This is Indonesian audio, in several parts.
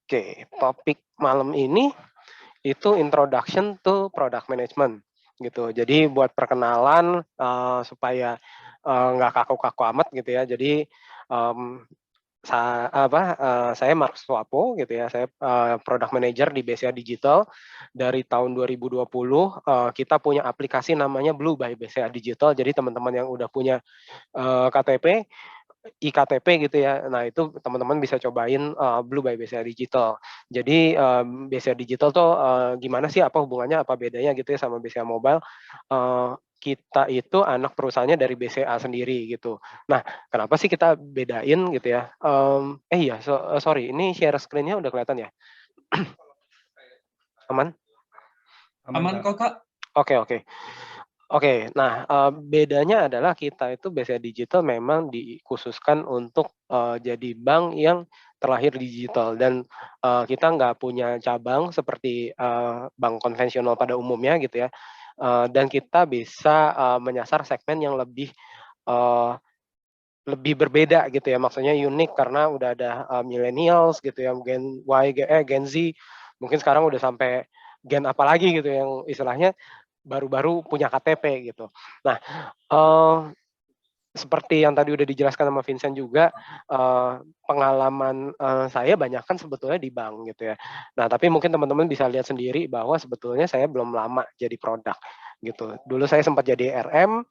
Oke, topik malam ini itu introduction to product management gitu. Jadi buat perkenalan supaya nggak kaku-kaku amat gitu ya. Jadi um, saya Mark Swapo gitu ya. Saya product manager di BCA Digital dari tahun 2020. Kita punya aplikasi namanya Blue by BCA Digital. Jadi teman-teman yang udah punya KTP iktp gitu ya. Nah, itu teman-teman bisa cobain Blue by BCA Digital. Jadi BCA Digital tuh gimana sih, apa hubungannya, apa bedanya gitu ya sama BCA Mobile. Kita itu anak perusahaannya dari BCA sendiri gitu. Nah, kenapa sih kita bedain gitu ya? Iya, sorry, ini share screen-nya udah kelihatan ya? Aman? Aman, Aman Kak. kok, Kak. Oke, oke. Oke, nah bedanya adalah kita itu BCA Digital memang dikhususkan untuk jadi bank yang terlahir digital, dan kita nggak punya cabang seperti bank konvensional pada umumnya gitu ya. Dan kita bisa menyasar segmen yang uh, lebih berbeda gitu ya, maksudnya unik karena udah ada millennials gitu ya, Gen Z, mungkin sekarang udah sampai gen apa lagi gitu yang istilahnya baru-baru punya KTP gitu. Nah, seperti yang tadi udah dijelaskan sama Vincent juga, pengalaman saya banyak kan sebetulnya di bank gitu ya. Nah, tapi mungkin teman-teman bisa lihat sendiri bahwa sebetulnya saya belum lama jadi produk gitu. Dulu saya sempat jadi RM,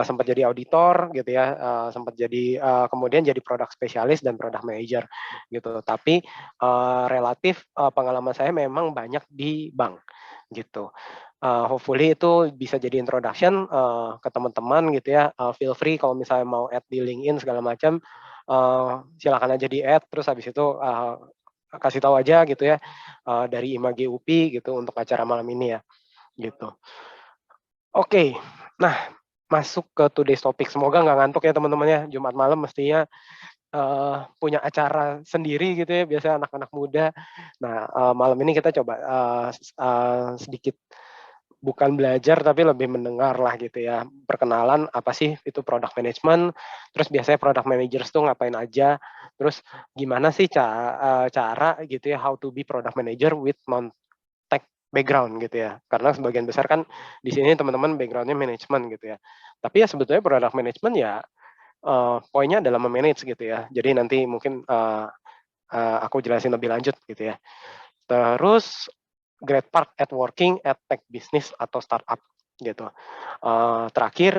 sempat jadi auditor gitu ya, sempat jadi kemudian jadi produk spesialis dan produk manager gitu. Tapi relatif pengalaman saya memang banyak di bank gitu. Hopefully itu bisa jadi introduction ke teman-teman gitu ya. Feel free kalau misalnya mau add di LinkedIn segala macam, silakan aja di add. Terus habis itu kasih tahu aja gitu ya, dari Image UPI gitu untuk acara malam ini ya, gitu. Oke, nah masuk ke today's topic. Semoga nggak ngantuk ya teman-teman ya. Jumat malam mestinya punya acara sendiri gitu ya, biasanya anak-anak muda. Nah, malam ini kita coba sedikit bukan belajar tapi lebih mendengar lah gitu ya, perkenalan apa sih itu product management, terus biasanya product managers tuh ngapain aja, terus gimana sih cara gitu ya, how to be product manager with non tech background gitu ya, karena sebagian besar kan di sini teman-teman backgroundnya manajemen gitu ya, tapi ya sebetulnya product management ya poinnya adalah memanage gitu ya, jadi nanti mungkin aku jelasin lebih lanjut gitu ya. Terus great part at working at tech business atau startup gitu. Terakhir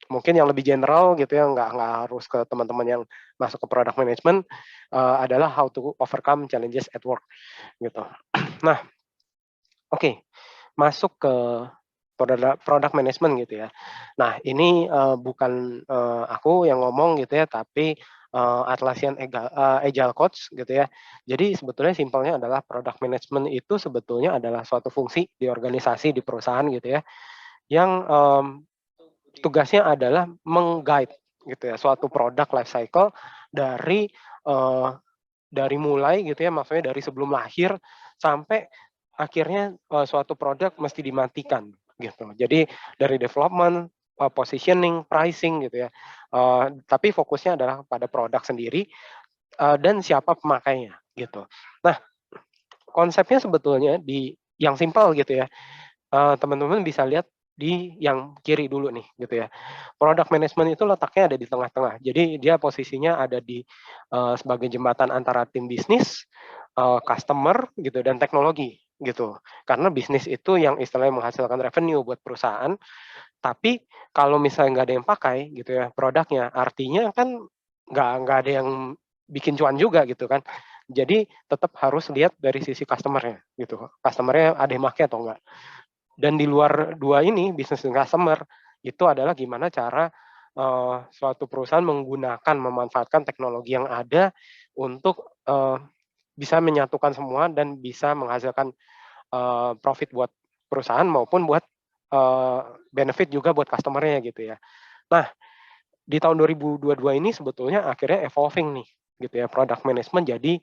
mungkin yang lebih general gitu ya, nggak harus ke teman-teman yang masuk ke product management, adalah how to overcome challenges at work gitu. Nah, oke, masuk ke product management gitu ya. Nah, ini bukan aku yang ngomong gitu ya, tapi Atlassian Agile Coach gitu ya. Jadi sebetulnya simpelnya adalah product management itu sebetulnya adalah suatu fungsi di organisasi, di perusahaan gitu ya, yang tugasnya adalah meng-guide gitu ya suatu produk life cycle dari uh, dari mulai gitu ya, maksudnya dari sebelum lahir sampai akhirnya suatu produk mesti dimatikan gitu. Jadi dari development, positioning, pricing gitu ya. Tapi fokusnya adalah pada produk sendiri dan siapa pemakainya gitu. Nah, konsepnya sebetulnya di yang simpel gitu ya. Teman-teman bisa lihat di yang kiri dulu nih gitu ya. Product management itu letaknya ada di tengah-tengah. Jadi dia posisinya ada di sebagai jembatan antara tim bisnis, customer gitu dan teknologi gitu. Karena bisnis itu yang istilahnya menghasilkan revenue buat perusahaan, tapi kalau misalnya nggak ada yang pakai gitu ya produknya, artinya kan nggak ada yang bikin cuan juga gitu kan. Jadi tetap harus lihat dari sisi customer-nya gitu. Customer-nya ada yang pakai atau enggak. Dan di luar dua ini, bisnis dan customer, itu adalah gimana cara suatu perusahaan menggunakan, memanfaatkan teknologi yang ada untuk bisa menyatukan semua dan bisa menghasilkan profit buat perusahaan maupun buat benefit juga buat customer-nya gitu ya. Nah, di tahun 2022 ini sebetulnya akhirnya evolving nih gitu ya, product management jadi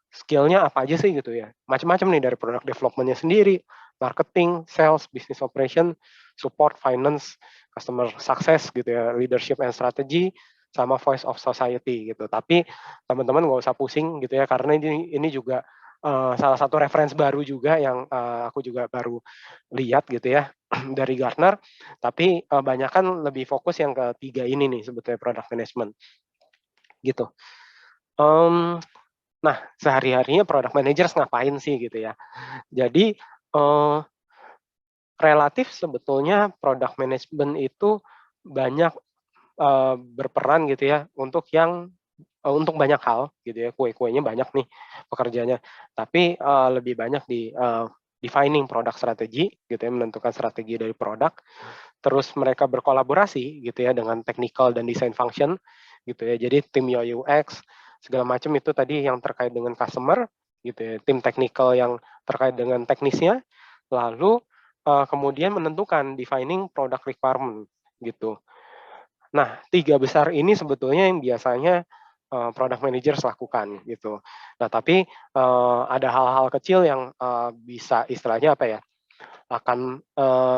skill-nya apa aja sih gitu ya. Macam-macam nih, dari product development-nya sendiri, marketing, sales, business operation, support, finance, customer success gitu ya, leadership and strategy, sama voice of society gitu. Tapi teman-teman nggak usah pusing gitu ya, karena ini juga salah satu reference baru juga yang aku juga baru lihat gitu ya dari Gartner. Tapi banyak kan lebih fokus yang ketiga ini nih sebetulnya product management gitu. Nah sehari-harinya product managers ngapain sih gitu ya. Jadi relatif sebetulnya product management itu banyak berperan gitu ya untuk banyak hal gitu ya, kue-kuenya banyak nih pekerjaannya. Tapi lebih banyak di defining product strategy gitu ya, menentukan strategi dari produk. Terus mereka berkolaborasi gitu ya dengan technical dan design function gitu ya. Jadi tim UI UX segala macam itu tadi yang terkait dengan customer gitu ya, tim technical yang terkait dengan teknisnya, lalu kemudian menentukan defining product requirement gitu. Nah, 3 besar ini sebetulnya yang biasanya product managers lakukan gitu. Nah, tapi ada hal-hal kecil yang bisa istilahnya apa ya, akan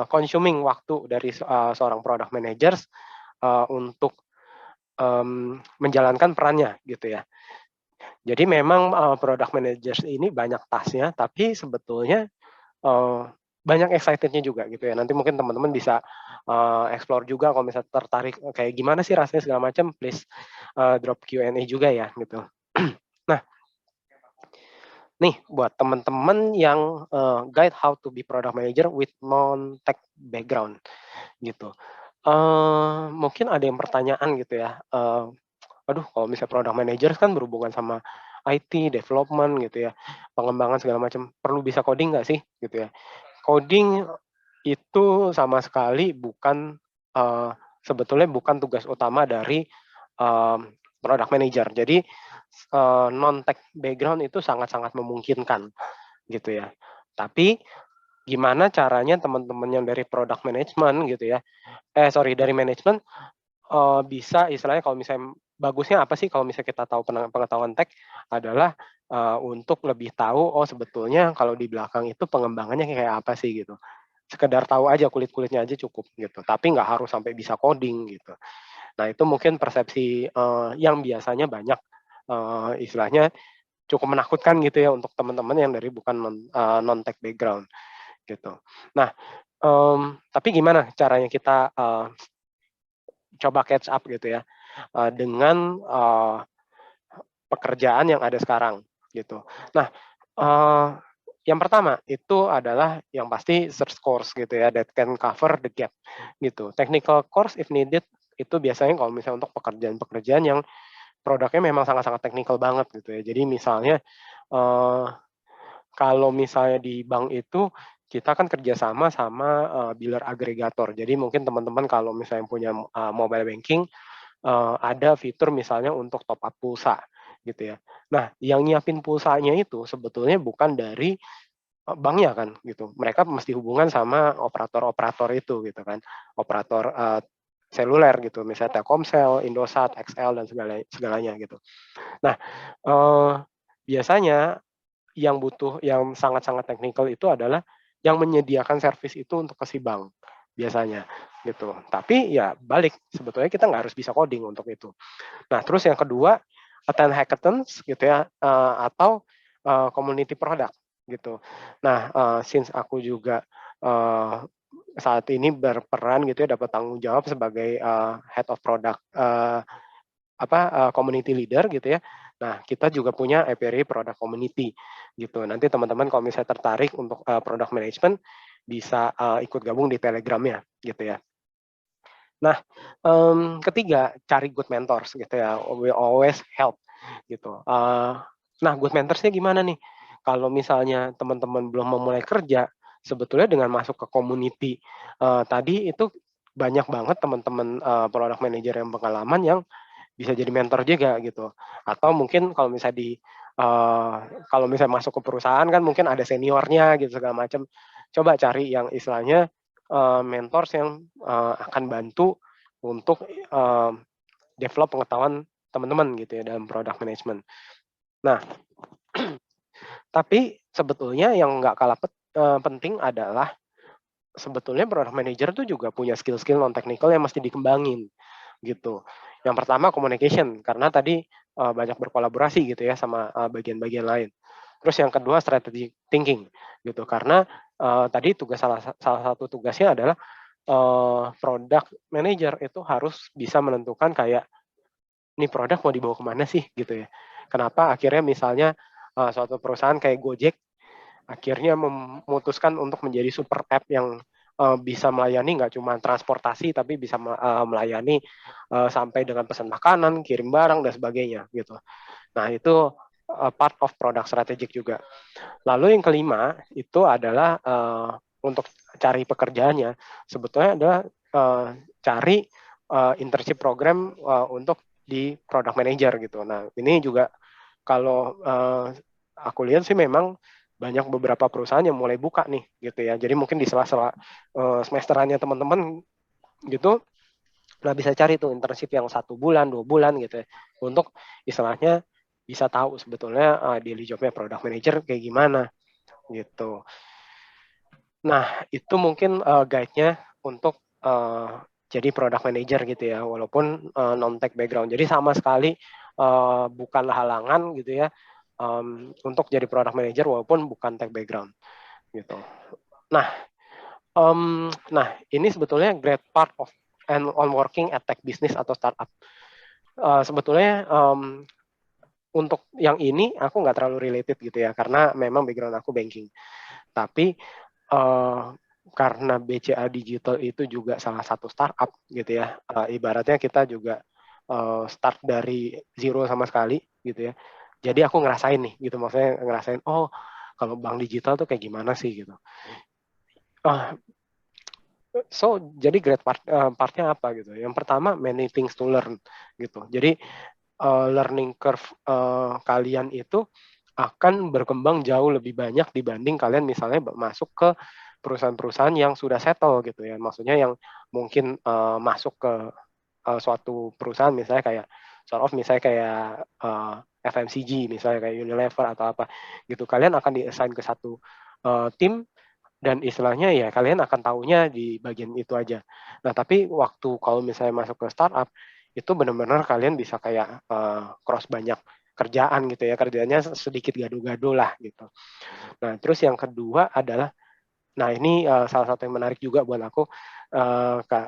consuming waktu dari seorang product managers untuk menjalankan perannya gitu ya. Jadi memang product managers ini banyak tasknya, tapi sebetulnya Eee, banyak excited-nya juga gitu ya. Nanti mungkin teman-teman bisa explore juga kalau misalnya tertarik, kayak gimana sih rasanya segala macam, please drop Q&A juga ya gitu. Nah, nih buat teman-teman yang guide how to be product manager with non-tech background gitu. Mungkin ada yang pertanyaan gitu ya, aduh kalau misalnya product manager kan berhubungan sama IT, development gitu ya, pengembangan segala macam, perlu bisa coding nggak sih gitu ya? Coding itu sama sekali bukan, sebetulnya bukan tugas utama dari, mmm, product manager. Jadi, non-tech background itu sangat-sangat memungkinkan gitu ya. Tapi gimana caranya teman-teman yang dari product management gitu ya, dari manajemen, bisa istilahnya kalau misalnya bagusnya apa sih kalau misalnya kita tahu pengetahuan tech adalah, untuk lebih tahu, oh sebetulnya kalau di belakang itu pengembangannya kayak apa sih gitu. Sekedar tahu aja, kulit-kulitnya aja cukup gitu, tapi nggak harus sampai bisa coding gitu. Nah itu mungkin persepsi, yang biasanya banyak, istilahnya cukup menakutkan gitu ya untuk teman-teman yang dari bukan non-tech background gitu. Nah, tapi gimana caranya kita, coba catch up gitu ya, dengan, pekerjaan yang ada sekarang gitu. Nah, eee, yang pertama itu adalah yang pasti search course gitu ya that can cover the gap gitu. Technical course if needed itu biasanya kalau misalnya untuk pekerjaan-pekerjaan yang produknya memang sangat-sangat teknikal banget gitu ya. Jadi misalnya, eee, kalau misalnya di bank itu kita kan kerjasama sama biller agregator. Jadi mungkin teman-teman kalau misalnya punya mobile banking ada fitur misalnya untuk top up pulsa gitu ya. Nah, yang nyiapin pulsanya itu sebetulnya bukan dari banknya kan gitu. Mereka mesti hubungan sama operator-operator itu gitu kan. Operator seluler gitu, misalnya Telkomsel, Indosat, XL dan segalanya gitu. Nah, eee, biasanya yang sangat-sangat teknikal itu adalah yang menyediakan servis itu untuk ke si bank, biasanya, gitu. Tapi ya balik, sebetulnya kita nggak harus bisa coding untuk itu. Nah, terus yang kedua, attend hackathons gitu ya, atau, community product, gitu. Nah, since aku juga, eee, saat ini berperan gitu ya, dapat tanggung jawab sebagai, head of product, community leader gitu ya. Nah, kita juga punya Apiary Product Community gitu. Nanti teman-teman kalau misalnya tertarik untuk, product management bisa, ikut gabung di Telegram-nya gitu ya. Nah, ketiga cari good mentors gitu ya, will always help gitu. Nah good mentorsnya gimana nih? Kalau misalnya teman-teman belum memulai kerja, sebetulnya dengan masuk ke community, tadi itu banyak banget teman-teman, product manager yang pengalaman yang bisa jadi mentor juga gitu. Atau mungkin kalau misalnya masuk ke perusahaan kan mungkin ada seniornya gitu segala macam. Coba cari yang istilahnya, mentors yang, akan bantu untuk, develop pengetahuan teman-teman gitu ya dalam product management. Nah, tapi sebetulnya yang nggak kalah penting adalah sebetulnya product manager tuh juga punya skill-skill non teknikal yang mesti dikembangin. gitu. Yang pertama communication, karena tadi banyak berkolaborasi gitu ya sama bagian-bagian lain. Terus yang kedua strategic thinking gitu, karena tadi salah satu tugasnya adalah product manager itu harus bisa menentukan kayak, "Nih produk mau dibawa kemana sih?" Gitu ya. Kenapa akhirnya misalnya suatu perusahaan kayak Gojek akhirnya memutuskan untuk menjadi super app yang bisa melayani nggak cuma transportasi tapi bisa melayani sampai dengan pesan makanan, kirim barang dan sebagainya gitu. Nah itu part of product strategic juga. Lalu yang kelima itu adalah untuk cari pekerjaannya sebetulnya adalah cari internship program untuk di product manager gitu. Nah ini juga kalau aku lihat sih memang banyak beberapa perusahaan yang mulai buka nih gitu ya. Jadi mungkin di sela-sela semesterannya teman-teman gitu, nah bisa cari tuh internship yang 1 bulan, 2 bulan gitu ya, untuk istilahnya bisa tahu sebetulnya daily jobnya product manager kayak gimana gitu. Nah itu mungkin guide-nya untuk jadi product manager gitu ya, walaupun non-tech background. Jadi sama sekali bukanlah halangan gitu ya untuk jadi product manager walaupun bukan tech background gitu. Nah, ini sebetulnya great part of and on working at tech business atau startup. Sebetulnya untuk yang ini aku nggak terlalu related gitu ya, karena memang background aku banking. Tapi karena BCA Digital itu juga salah satu startup gitu ya, ibaratnya kita juga start dari zero sama sekali gitu ya. Jadi aku ngerasain nih gitu, maksudnya ngerasain, oh kalau bank digital tuh kayak gimana sih gitu. Jadi great partnya apa gitu. Yang pertama many things to learn gitu. Jadi learning curve kalian itu akan berkembang jauh lebih banyak dibanding kalian misalnya masuk ke perusahaan-perusahaan yang sudah settle gitu ya. Maksudnya yang mungkin masuk ke suatu perusahaan misalnya kayak sort of misalnya kayak FMCG misalnya kayak Unilever atau apa gitu. Kalian akan diassign ke satu tim dan istilahnya ya kalian akan taunya di bagian itu aja. Nah, tapi waktu kalau misalnya masuk ke startup, itu benar-benar kalian bisa kayak cross banyak kerjaan gitu ya, kerjanya sedikit gaduh-gaduh lah gitu. Nah, terus yang kedua adalah, nah ini salah satu yang menarik juga buat aku,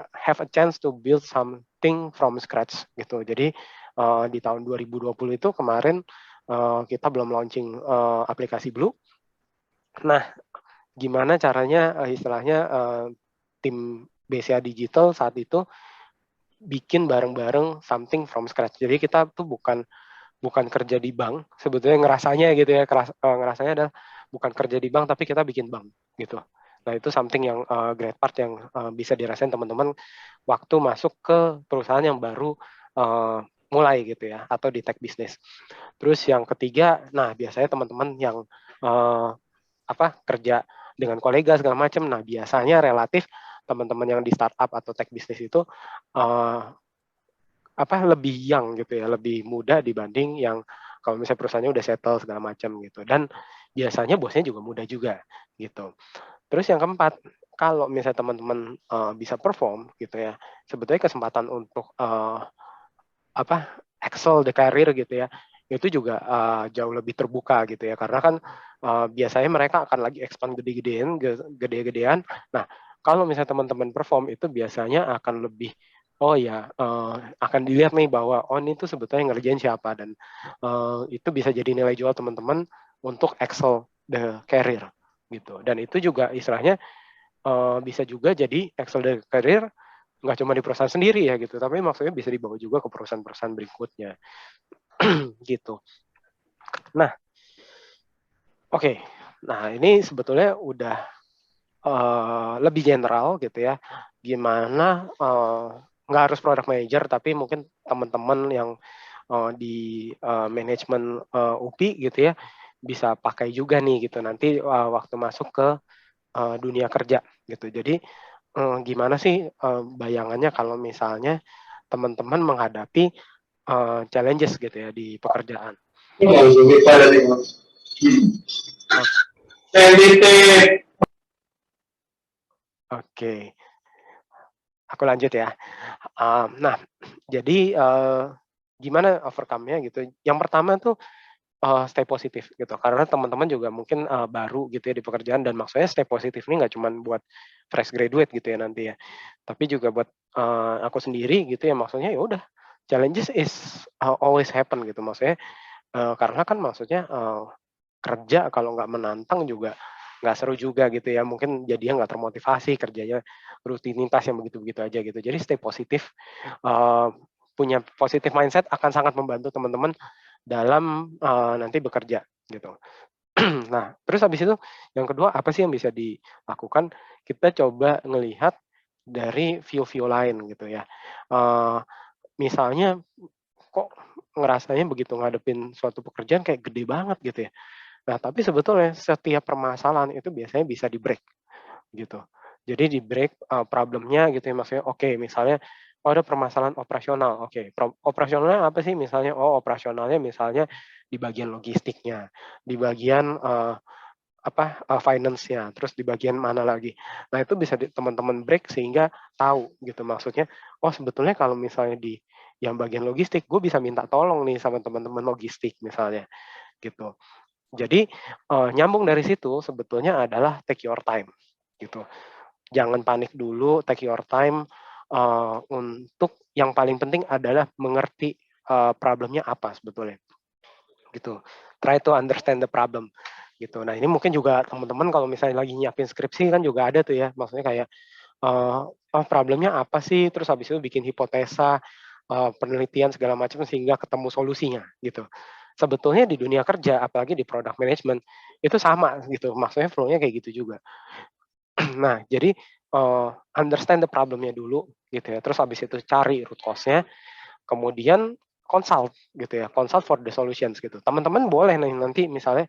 have a chance to build something from scratch gitu. Jadi di tahun 2020 itu kemarin kita belum launching aplikasi Blue. Nah, gimana caranya istilahnya tim BCA Digital saat itu bikin bareng-bareng something from scratch. Jadi kita tuh bukan kerja di bank, sebetulnya ngerasanya gitu ya, ngerasanya adalah bukan kerja di bank tapi kita bikin bank gitu. Nah itu something yang great part yang bisa dirasain teman-teman waktu masuk ke perusahaan yang baru mulai gitu ya, atau di tech business. Terus yang ketiga, nah biasanya teman-teman yang kerja dengan kolega segala macam. Nah, biasanya relatif teman-teman yang di startup atau tech bisnis itu uh, lebih young gitu ya, lebih muda dibanding yang kalau misalnya perusahaannya udah settle segala macam gitu. Dan biasanya bosnya juga muda juga gitu. Terus yang keempat, kalau misalnya teman-teman bisa perform gitu ya, sebetulnya kesempatan untuk excel the career gitu ya, itu juga jauh lebih terbuka gitu ya, karena kan biasanya mereka akan lagi expand gede-gedean. Nah, kalau misalnya teman-teman perform itu biasanya akan lebih, oh ya, akan dilihat nih bahwa oh ini tuh sebetulnya ngerjain siapa, dan itu bisa jadi nilai jual teman-teman untuk excel the career gitu. Dan itu juga istilahnya bisa juga jadi excel the career nggak cuma di perusahaan sendiri ya gitu, tapi maksudnya bisa dibawa juga ke perusahaan-perusahaan berikutnya gitu. Nah, oke. Nah, ini sebetulnya udah lebih general gitu ya. Gimana nggak harus product manager, tapi mungkin teman-teman yang di manajemen UPI gitu ya bisa pakai juga nih gitu nanti waktu masuk ke dunia kerja gitu. Jadi gimana sih bayangannya kalau misalnya teman-teman menghadapi challenges gitu ya di pekerjaan. Oke. Aku lanjut ya. Nah, jadi, gimana overcome-nya gitu, yang pertama tuh, stay positif gitu, karena teman-teman juga mungkin, baru gitu ya di pekerjaan dan maksudnya stay positif ini nggak cuman buat fresh graduate gitu ya nanti ya, tapi juga buat, aku sendiri gitu ya, maksudnya ya udah, challenges is, always happen gitu, maksudnya, karena kan maksudnya, kerja kalau nggak menantang juga nggak seru juga gitu ya, mungkin jadinya nggak termotivasi, kerjanya rutinitas yang begitu-begitu aja gitu. Jadi stay positif, eee, punya positive mindset akan sangat membantu teman-teman dalam, nanti bekerja gitu. Nah, terus habis itu yang kedua apa sih yang bisa dilakukan, kita coba ngelihat dari view-view lain gitu ya. Eee, Misalnya kok ngerasanya begitu ngadepin suatu pekerjaan kayak gede banget gitu ya. Nah, tapi sebetulnya setiap permasalahan itu biasanya bisa di-break gitu. Jadi di-break, problemnya gitu ya, maksudnya oke, misalnya, oh ada permasalahan operasional, oke, operasionalnya apa sih misalnya? Oh operasionalnya misalnya di bagian logistiknya, di bagian, finance-nya, terus di bagian mana lagi. Nah itu bisa teman-teman break sehingga tahu gitu maksudnya, oh sebetulnya kalau misalnya di yang bagian logistik, gue bisa minta tolong nih sama teman-teman logistik misalnya, gitu. Jadi, nyambung dari situ sebetulnya adalah take your time, gitu. Jangan panik dulu, take your time, untuk yang paling penting adalah mengerti, problemnya apa sebetulnya, gitu. Try to understand the problem, gitu. Nah, ini mungkin juga teman-teman kalau misalnya lagi nyiapin skripsi kan juga ada tuh ya, maksudnya kayak, oh problemnya apa sih, terus habis itu bikin hipotesa, penelitian segala macam sehingga ketemu solusinya, gitu. Sebetulnya di dunia kerja, apalagi di product management, itu sama gitu, maksudnya flow-nya kayak gitu juga. Nah, jadi, understand the problem-nya dulu gitu ya, terus habis itu cari root cause-nya, kemudian consult gitu ya, consult for the solutions gitu. Teman-teman boleh nih nanti misalnya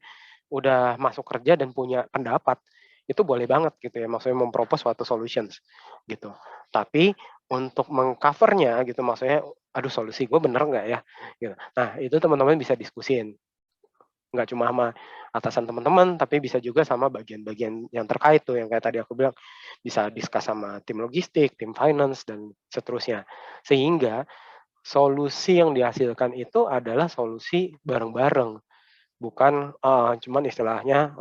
udah masuk kerja dan punya pendapat, itu boleh banget gitu ya, maksudnya suatu solutions gitu. Tapi untuk mengcovernya gitu, maksudnya, "Aduh solusi gue bener nggak ya?" Gitu. Nah, itu teman-teman bisa diskusin. Nggak cuma sama atasan teman-teman, tapi bisa juga sama bagian-bagian yang terkait tuh, yang kayak tadi aku bilang, bisa discuss sama tim logistik, tim finance, dan seterusnya. Sehingga solusi yang dihasilkan itu adalah solusi bareng-bareng, bukan, cuman istilahnya,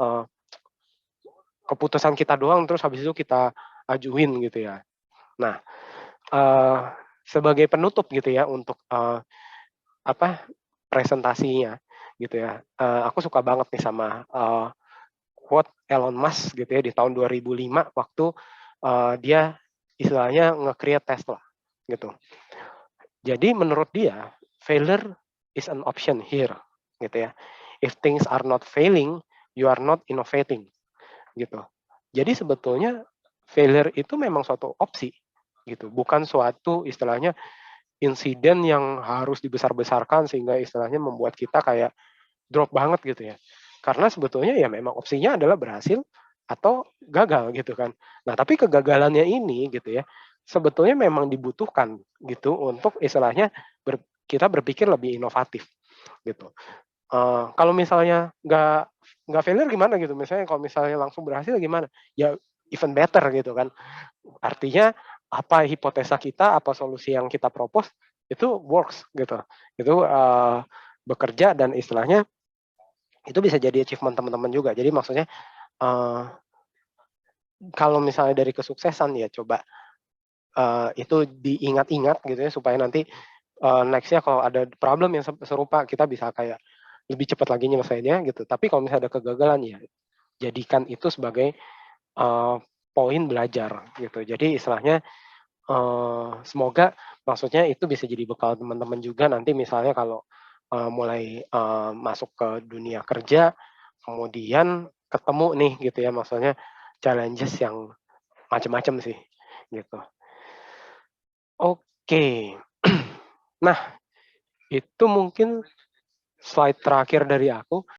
keputusan kita doang terus habis itu kita ajuin gitu ya. Nah, eee, sebagai penutup gitu ya untuk, apa, presentasinya gitu ya, aku suka banget nih sama, quote Elon Musk gitu ya di tahun 2005 waktu, dia istilahnya nge-create Tesla gitu. Jadi menurut dia, failure is an option here gitu ya. If things are not failing, you are not innovating gitu. Jadi sebetulnya failure itu memang suatu opsi gitu, bukan suatu istilahnya insiden yang harus dibesar-besarkan sehingga istilahnya membuat kita kayak drop banget gitu ya. Karena sebetulnya ya memang opsinya adalah berhasil atau gagal gitu kan. Nah, tapi kegagalannya ini gitu ya, sebetulnya memang dibutuhkan gitu untuk istilahnya kita berpikir lebih inovatif gitu. Kalau misalnya nggak failure gimana gitu, misalnya kalau misalnya langsung berhasil gimana? Ya even better gitu kan. Artinya apa hipotesa kita, apa solusi yang kita propose itu works gitu. Itu, bekerja dan istilahnya itu bisa jadi achievement teman-teman juga. Jadi maksudnya, eee, kalau misalnya dari kesuksesan ya coba, itu diingat-ingat gitu ya supaya nanti, next-nya kalau ada problem yang serupa kita bisa kayak lebih cepat lagi nyelesainnya gitu. Tapi kalau misalnya ada kegagalan ya jadikan itu sebagai, eee, poin belajar gitu. Jadi istilahnya, semoga maksudnya itu bisa jadi bekal teman-teman juga nanti misalnya kalau, mulai, masuk ke dunia kerja, kemudian ketemu nih gitu ya, maksudnya challenges yang macam-macam sih, gitu. Oke. Nah, itu mungkin slide terakhir dari aku.